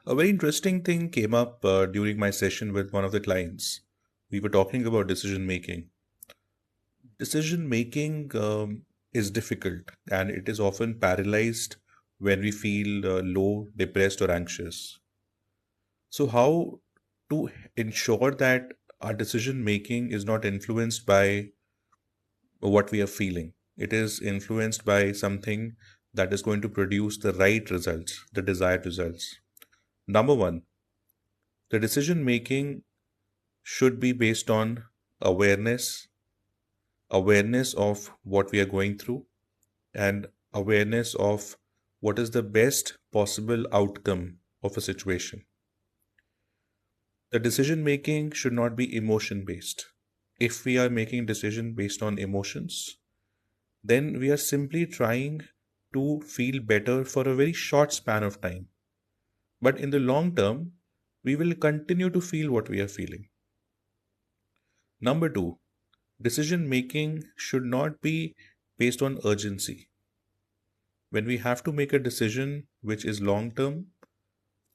A very interesting thing came up during my session with one of the clients. We were talking about decision making. Decision making is difficult and it is often paralyzed when we feel low, depressed, or anxious. So, how to ensure that our decision making is not influenced by what we are feeling? It is influenced by something that is going to produce the right results, the desired results. Number one, the decision making should be based on awareness, awareness of what we are going through, and awareness of what is the best possible outcome of a situation. The decision making should not be emotion based. If we are making decision based on emotions, then we are simply trying to feel better for a very short span of time. But in the long term, we will continue to feel what we are feeling. Number two, decision making should not be based on urgency. When we have to make a decision which is long term,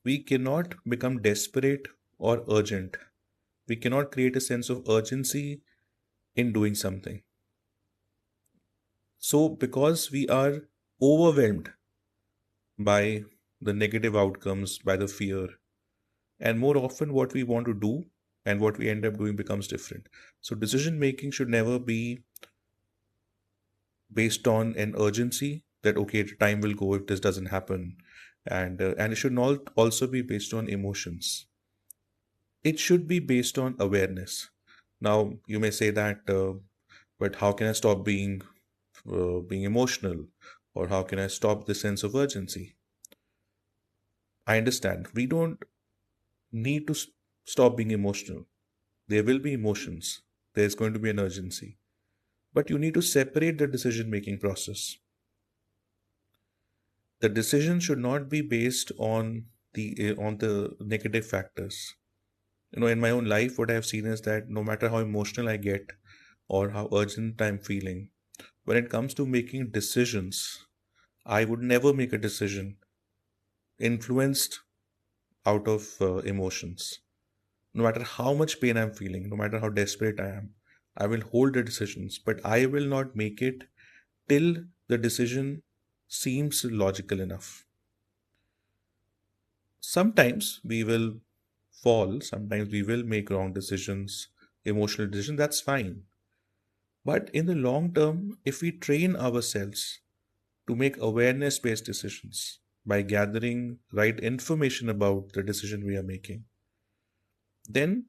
we cannot become desperate or urgent. We cannot create a sense of urgency in doing something. So, because we are overwhelmed by the negative outcomes, by the fear, and more often what we want to do and what we end up doing becomes different. So, decision making should never be based on an urgency that okay, time will go if this doesn't happen, and it should not also be based on emotions. It should be based on awareness. Now you may say that, but how can I stop being emotional, or how can I stop the sense of urgency? I understand we don't need to stop being emotional. There will be emotions. There's going to be an urgency, but you need to separate the decision making process. The decision should not be based on the negative factors. In my own life, what I've seen is that no matter how emotional I get or how urgent I'm feeling, when it comes to making decisions, I would never make a decision influenced out of emotions. No matter how much pain I'm feeling, no matter how desperate I am, I will hold the decisions, but I will not make it till the decision seems logical enough. Sometimes we will fall, sometimes we will make wrong decisions, emotional decisions, that's fine. But in the long term, if we train ourselves to make awareness based decisions by gathering right information about the decision we are making, then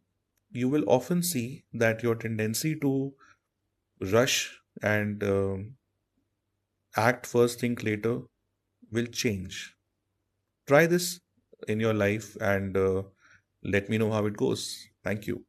you will often see that your tendency to rush and act first, think later will change. Try this in your life and let me know how it goes. Thank you.